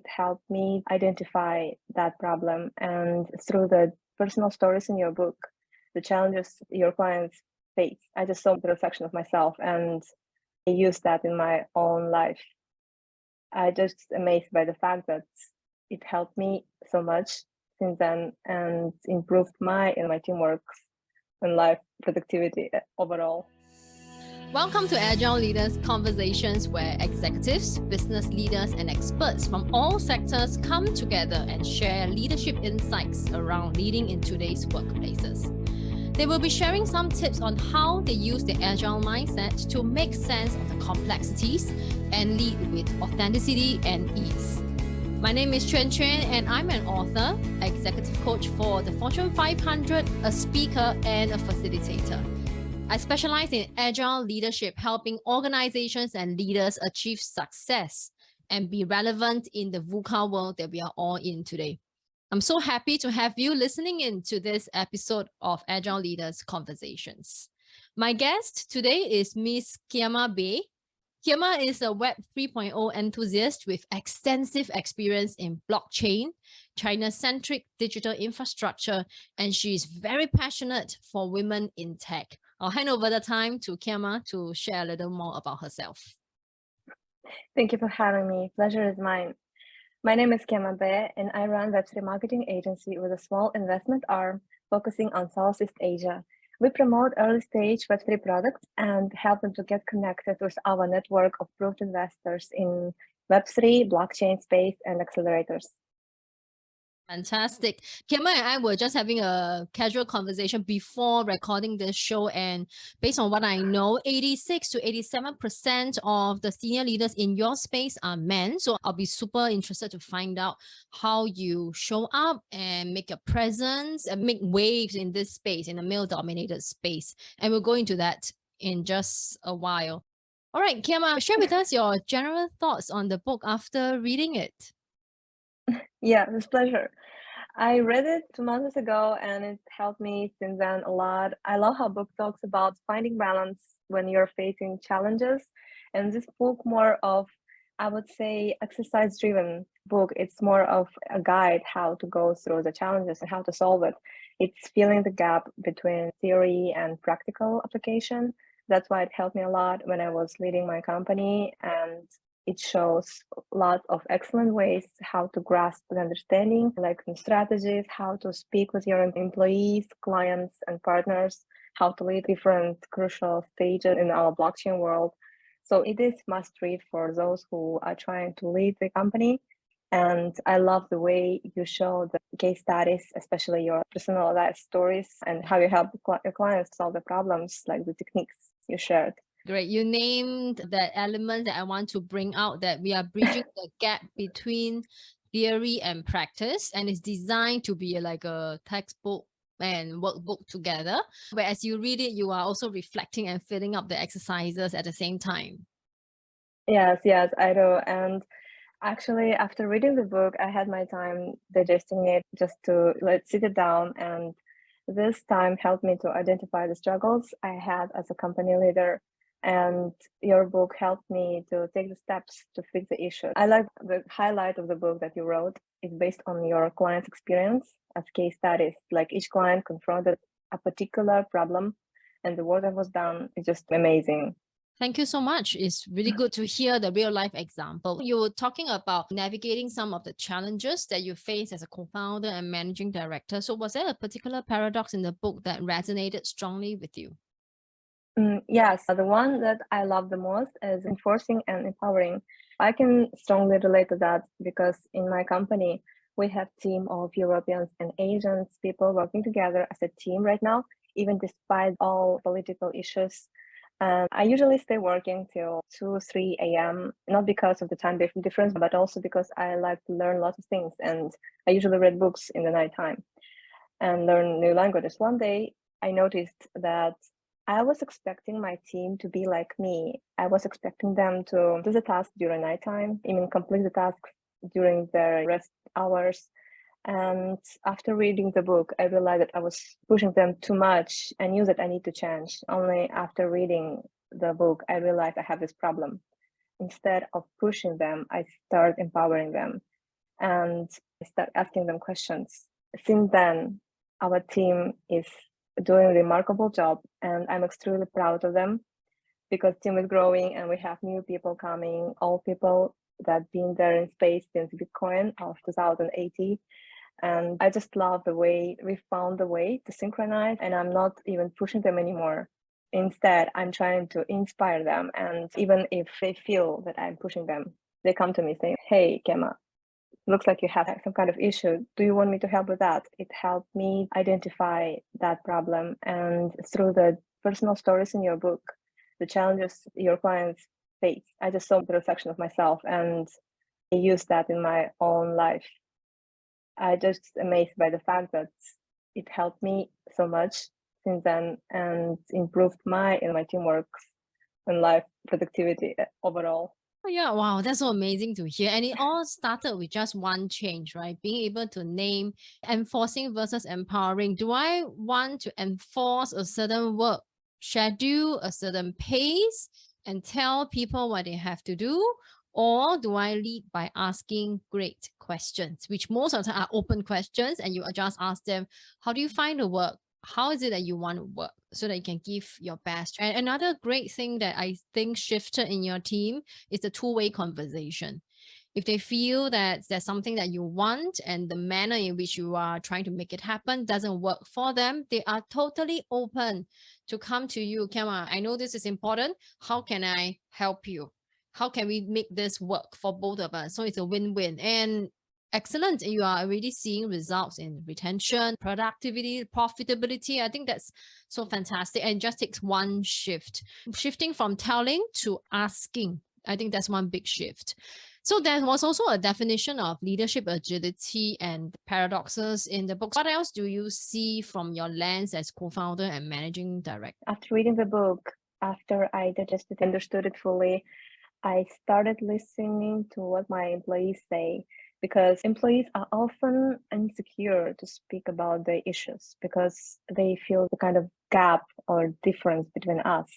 helped me identify that problem. And through the personal stories in your book, the challenges your clients face, I just saw the reflection of myself and I used that in my own life. I just amazed by the fact that it helped me so much since then and improved my teamwork and life productivity overall. Welcome to Agile Leaders Conversations, where executives, business leaders, and experts from all sectors come together and share leadership insights around leading in today's workplaces. They will be sharing some tips on how they use the Agile mindset to make sense of the complexities and lead with authenticity and ease. My name is Chuan Chuan, and I'm an author, executive coach for the Fortune 500, a speaker, and a facilitator. I specialize in agile leadership, helping organizations and leaders achieve success and be relevant in the VUCA world that we are all in today. I'm so happy to have you listening in to this episode of Agile Leaders Conversations. My guest today is Miss Kema Bae. Kema is a Web 3.0 enthusiast with extensive experience in blockchain, China-centric digital infrastructure, and she is very passionate for women in tech. I'll hand over the time to Kema to share a little more about herself. Thank you for having me. Pleasure is mine. My name is Kema Bae, and I run Web3 marketing agency with a small investment arm focusing on Southeast Asia. We promote early-stage Web3 products and help them to get connected with our network of approved investors in Web3, blockchain space, and accelerators. Fantastic. Kema and I were just having a casual conversation before recording this show, and based on what I know, 86 to 87% of the senior leaders in your space are men. So I'll be super interested to find out how you show up and make a presence and make waves in this space, in a male-dominated space. And we'll go into that in just a while. All right, Kema, share with us your general thoughts on the book after reading it. Yeah, with pleasure. I read it 2 months ago and it helped me since then a lot. I love how book talks about finding balance when you're facing challenges. And this book more of, I would say, exercise-driven book. It's more of a guide how to go through the challenges and how to solve it. It's filling the gap between theory and practical application. That's why it helped me a lot when I was leading my company, and it shows lots of excellent ways how to grasp the understanding, like strategies, how to speak with your employees, clients, and partners, how to lead different crucial stages in our blockchain world. So it is must read for those who are trying to lead the company. And I love the way you show the case studies, especially your personalized stories and how you help your clients solve the problems, like the techniques you shared. Great. You named that element that I want to bring out, that we are bridging the gap between theory and practice, and it's designed to be like a textbook and workbook together, where as you read it, you are also reflecting and filling up the exercises at the same time. Yes, I do. And actually, after reading the book, I had my time digesting it just to sit it down. And this time helped me to identify the struggles I had as a company leader. And your book helped me to take the steps to fix the issue. I like the highlight of the book that you wrote is based on your client's experience as case studies. Like each client confronted a particular problem and the work that was done is just amazing. Thank you so much. It's really good to hear the real life example. You were talking about navigating some of the challenges that you face as a co-founder and managing director. So was there a particular paradox in the book that resonated strongly with you? Yes, the one that I love the most is enforcing and empowering. I can strongly relate to that because in my company, we have a team of Europeans and Asians, people working together as a team right now, even despite all political issues. I usually stay working till 2, 3 a.m., not because of the time difference, but also because I like to learn lots of things. And I usually read books in the nighttime and learn new languages. One day, I noticed that I was expecting my team to be like me. I was expecting them to do the task during nighttime, even complete the tasks during their rest hours. And after reading the book, I realized that I was pushing them too much. I knew that I need to change. Only after reading the book, I realized I have this problem. Instead of pushing them, I start empowering them. and I start asking them questions. Since then, our team is doing a remarkable job, and I'm extremely proud of them because team is growing and we have new people coming, all people that been there in space since Bitcoin of 2018. And I just love the way we found a way to synchronize, and I'm not even pushing them anymore. Instead, I'm trying to inspire them. And even if they feel that I'm pushing them, they come to me saying, "Hey, Kema, looks like you have some kind of issue. Do you want me to help with that?" It helped me identify that problem. And through the personal stories in your book, the challenges your clients face, I just saw the reflection of myself and I used that in my own life. I just amazed by the fact that it helped me so much since then and improved my teamwork and life productivity overall. Oh, yeah, wow, that's so amazing to hear. And it all started with just one change, right? Being able to name enforcing versus empowering. Do I want to enforce a certain work schedule, a certain pace, and tell people what they have to do? Or do I lead by asking great questions, which most of the time are open questions, and you just ask them, how do you find the work? How is it that you want to work so that you can give your best? And another great thing that I think shifted in your team is the two-way conversation. If they feel that there's something that you want and the manner in which you are trying to make it happen doesn't work for them, they are totally open to come to you. Kema, I know this is important. How can I help you? How can we make this work for both of us? So it's a win-win. And excellent. You are already seeing results in retention, productivity, profitability. I think that's so fantastic. And it just takes one shift, shifting from telling to asking. I think that's one big shift. So there was also a definition of leadership agility and paradoxes in the book. What else do you see from your lens as co-founder and managing director? After reading the book, after I digested and understood it fully, I started listening to what my employees say because employees are often insecure to speak about their issues because they feel the kind of gap or difference between us.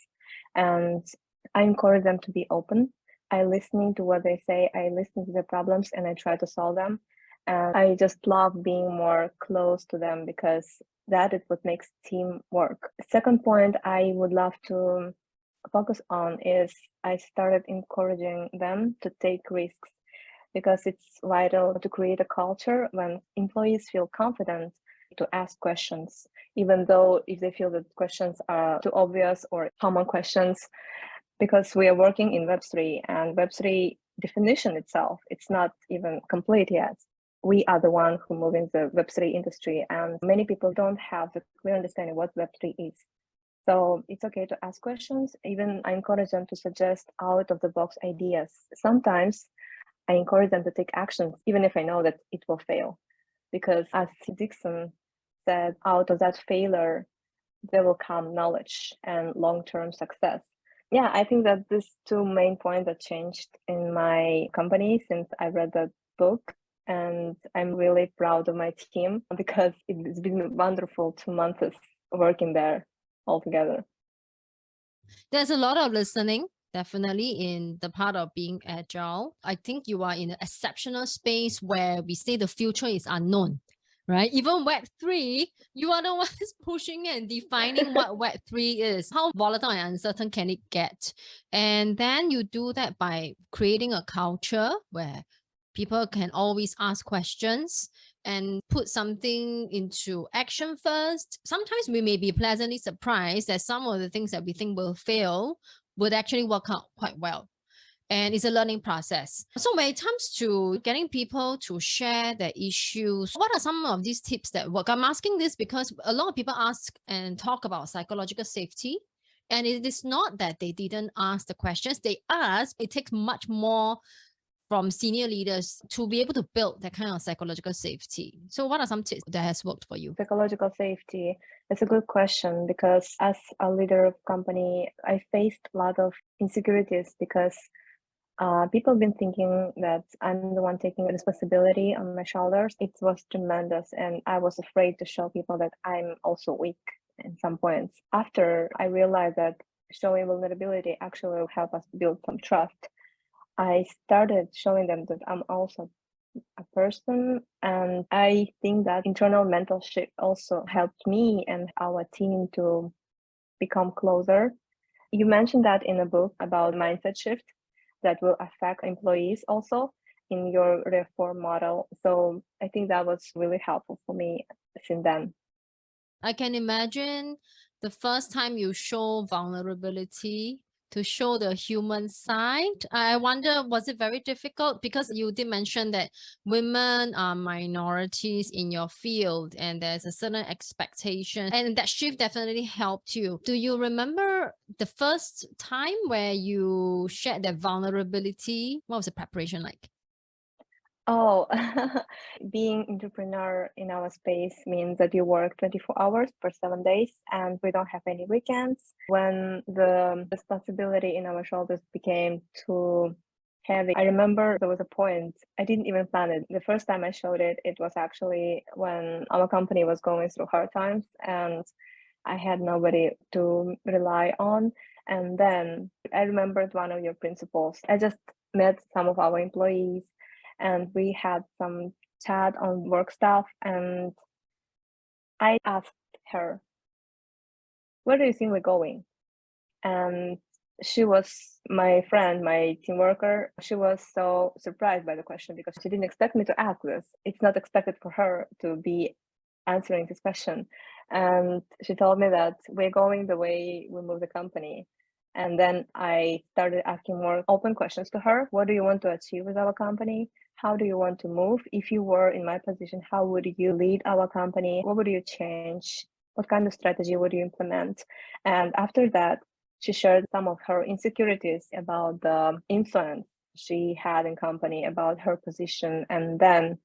And I encourage them to be open. I listen to what they say, I listen to the problems and I try to solve them. And I just love being more close to them because that is what makes team work. Second point I would love to focus on is I started encouraging them to take risks because it's vital to create a culture when employees feel confident to ask questions, even though if they feel that questions are too obvious or common questions, because we are working in Web3 and Web3 definition itself, it's not even complete yet. We are the one who move in the Web3 industry and many people don't have the clear understanding what Web3 is. So it's okay to ask questions. Even I encourage them to suggest out of the box ideas. Sometimes I encourage them to take actions, even if I know that it will fail. Because as Dixon said, out of that failure, there will come knowledge and long-term success. Yeah, I think that these two main points that changed in my company since I read that book. And I'm really proud of my team because it's been wonderful 2 months working there altogether. There's a lot of listening, definitely, in the part of being agile. I think you are in an exceptional space where we say the future is unknown, right? Even Web3, you are the ones pushing and defining what Web3 is. How volatile and uncertain can it get? And then you do that by creating a culture where people can always ask questions and put something into action first. Sometimes we may be pleasantly surprised that some of the things that we think will fail would actually work out quite well. And it's a learning process. So when it comes to getting people to share their issues, what are some of these tips that work? I'm asking this because a lot of people ask and talk about psychological safety. And it is not that they didn't ask the questions. They asked. It takes much more from senior leaders to be able to build that kind of psychological safety. So what are some tips that has worked for you? Psychological safety is a good question because as a leader of company, I faced a lot of insecurities because people have been thinking that I'm the one taking responsibility on my shoulders. It was tremendous and I was afraid to show people that I'm also weak in some points. After I realized that showing vulnerability actually will help us build some trust, I started showing them that I'm also a person. And I think that internal mental shift also helped me and our team to become closer. You mentioned that in a book about mindset shift that will affect employees also in your reform model. So I think that was really helpful for me since then. I can imagine the first time you show vulnerability to show the human side. I wonder, was it very difficult? Because you did mention that women are minorities in your field and there's a certain expectation, and that shift definitely helped you. Do you remember the first time where you shared that vulnerability? What was the preparation like? Oh, being entrepreneur in our space means that you work 24 hours per 7 days and we don't have any weekends. When the responsibility in our shoulders became too heavy, I remember there was a point, I didn't even plan it. The first time I showed it, it was actually when our company was going through hard times and I had nobody to rely on. And then I remembered one of your principles. I just met some of our employees and we had some chat on work stuff. And I asked her, where do you think we're going? And she was my friend, my team worker. She was so surprised by the question because she didn't expect me to ask this. It's not expected for her to be answering this question. And she told me that we're going the way we move the company. And then I started asking more open questions to her. What do you want to achieve with our company? How do you want to move? If you were in my position, how would you lead our company? What would you change? What kind of strategy would you implement? And after that, she shared some of her insecurities about the influence she had in company, about her position. And then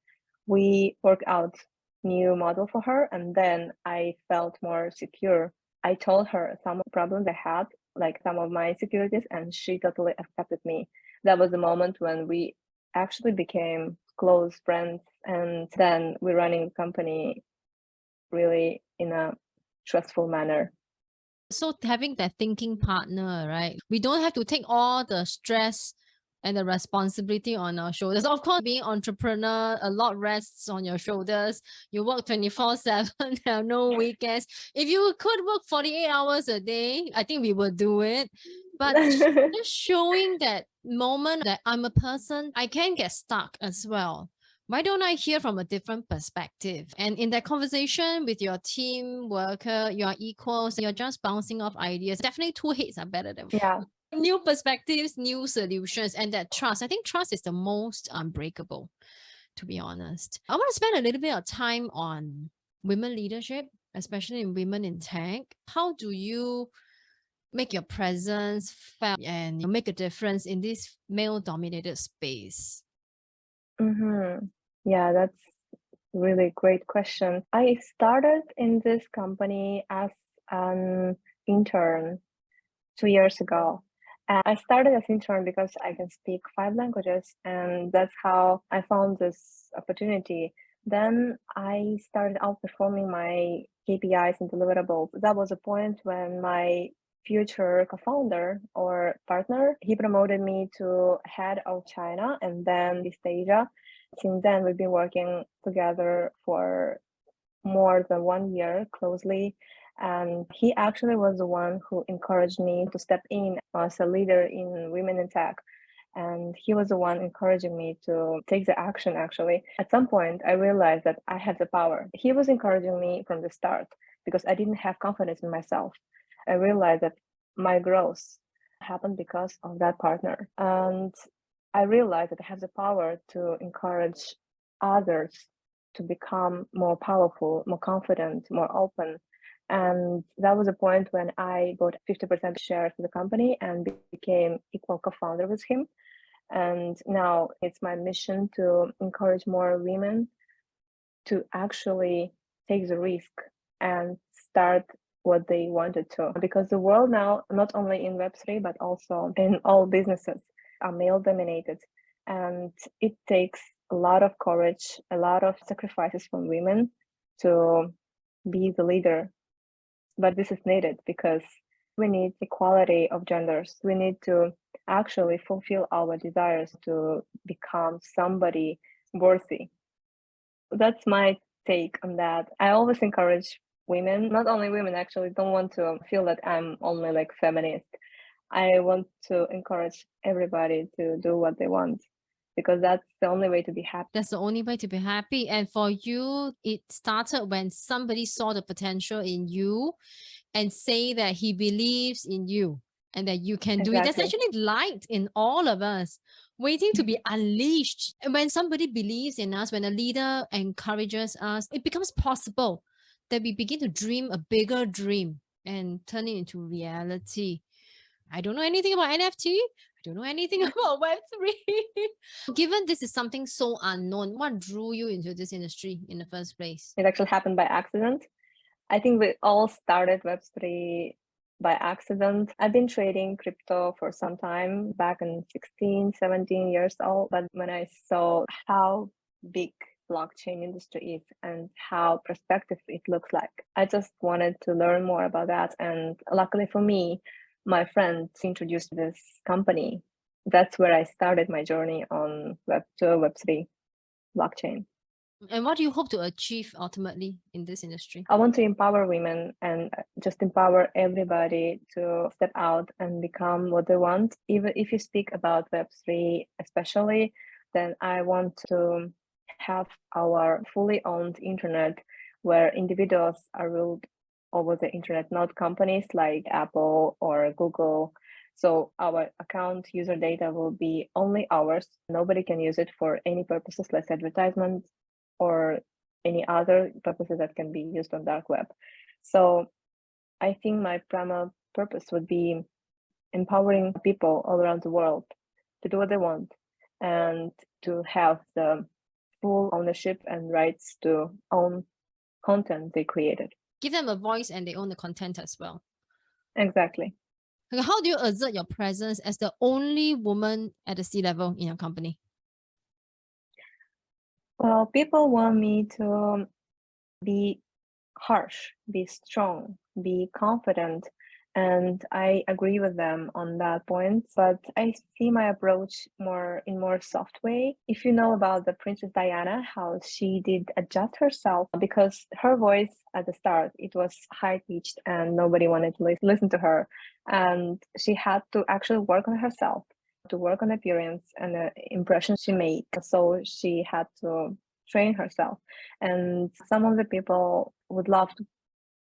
we worked out new model for her. And then I felt more secure. I told her some problems I had, like some of my insecurities, and she totally accepted me. That was the moment when we actually became close friends. And then we're running the company really in a trustful manner. So having that thinking partner, right? We don't have to take all the stress and the responsibility on our shoulders. Of course, being entrepreneur, a lot rests on your shoulders. You work 24/7, there are no weekends. If you could work 48 hours a day, I think we would do it. But just showing that moment that I'm a person, I can get stuck as well. Why don't I hear from a different perspective? And in that conversation with your team worker, you are equals, you're just bouncing off ideas. Definitely two heads are better than Yeah. new perspectives, new solutions, and that trust. I think trust is the most unbreakable, to be honest. I want to spend a little bit of time on women leadership, especially in women in tech. How do you make your presence felt and you make a difference in this male dominated space? Mm-hmm. Yeah, that's really great question. I started in this company as an intern 2 years ago. And I started as intern because I can speak 5 languages, and that's how I found this opportunity. Then I started outperforming my KPIs and deliverables. That was a point when my future co-founder or partner, he promoted me to head of China and then East Asia. Since then, we've been working together for more than 1 year closely. And he actually was the one who encouraged me to step in as a leader in women in tech. And he was the one encouraging me to take the action, actually. At some point, I realized that I had the power. He was encouraging me from the start because I didn't have confidence in myself. I realized that my growth happened because of that partner. And I realized that I have the power to encourage others to become more powerful, more confident, more open. And that was a point when I bought 50% shares of the company and became equal co-founder with him. And now it's my mission to encourage more women to actually take the risk and start what they wanted to. Because the world now, not only in Web3, but also in all businesses, are male dominated. And it takes a lot of courage, a lot of sacrifices from women to be the leader. But this is needed because we need equality of genders. We need to actually fulfill our desires to become somebody worthy. That's my take on that. I always encourage women, not only women actually, don't want to feel that I'm only like feminist. I want to encourage everybody to do what they want because that's the only way to be happy. That's the only way to be happy. And for you, it started when somebody saw the potential in you and say that he believes in you and that you can do it. That's Exactly. actually light in all of us, waiting to be unleashed. And when somebody believes in us, when a leader encourages us, it becomes possible that we begin to dream a bigger dream and turn it into reality. I don't know anything about NFT. I don't know anything about Web3. Given this is something so unknown, what drew you into this industry in the first place? It actually happened by accident. I think we all started Web3 by accident. I've been trading crypto for some time, back in 16, 17 years old. But when I saw how big blockchain industry is and how prospective it looks like, I just wanted to learn more about that. And luckily for me, my friends introduced this company. That's where I started my journey on Web2, Web3 blockchain. And what do you hope to achieve ultimately in this industry? I want to empower women and just empower everybody to step out and become what they want. Even if you speak about Web3 especially, then I want to have our fully owned internet where individuals are ruled over the internet, not companies like Apple or Google. So our account user data will be only ours. Nobody can use it for any purposes like advertisement or any other purposes that can be used on dark web. So I think my primary purpose would be empowering people all around the world to do what they want and to have the full ownership and rights to own content they created. Give them a voice and they own the content as well. Exactly. How do you assert your presence as the only woman at the C-level in your company? Well, people want me to be harsh, be strong, be confident. And I agree with them on that point, but I see my approach more soft way. If you know about the Princess Diana, how she did adjust herself because her voice at the start, it was high pitched and nobody wanted to listen to her. And she had to actually work on herself, to work on appearance and the impression she made. So she had to train herself. And some of the people would love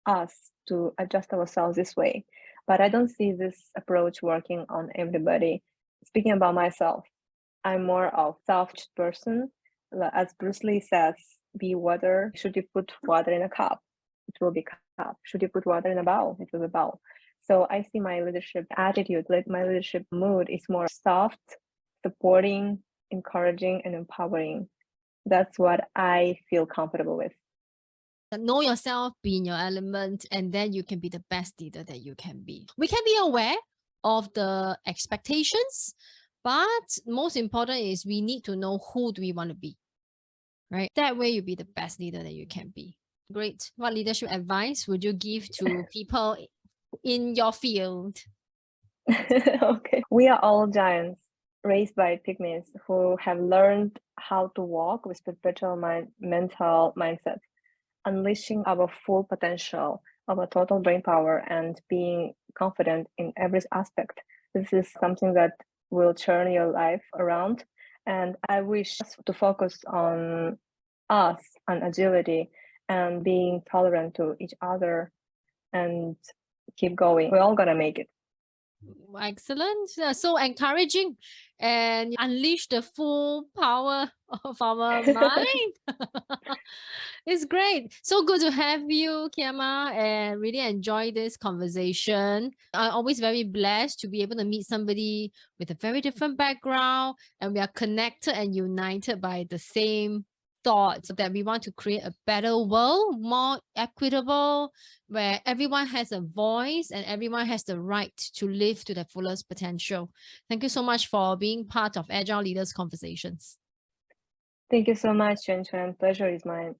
us to adjust ourselves this way. But I don't see this approach working on everybody. Speaking about myself, I'm more of soft person. As Bruce Lee says, be water. Should you put water in a cup, it will be cup. Should you put water in a bowl, it will be bowl. So I see my leadership attitude, like my leadership mood is more soft, supporting, encouraging, and empowering. That's what I feel comfortable with. Know yourself, be in your element, and then you can be the best leader that you can be. We can be aware of the expectations, but most important is we need to know who do we want to be, right? That way you'll be the best leader that you can be. Great. What leadership advice would you give to people in your field? Okay. We are all giants raised by pygmies who have learned how to walk with perpetual mental mindset, unleashing our full potential, our total brain power, and being confident in every aspect. This is something that will turn your life around. And I wish to focus on us, on agility, and being tolerant to each other and keep going. We're all gonna make it. Excellent. So encouraging and unleash the full power of our mind. It's great. So good to have you, Kema, and really enjoy this conversation. I'm always very blessed to be able to meet somebody with a very different background, and we are connected and united by the same thoughts that we want to create a better world, more equitable, where everyone has a voice and everyone has the right to live to their fullest potential. Thank you so much for being part of Agile Leaders Conversations. Thank you so much, Chen Chen. Pleasure is mine.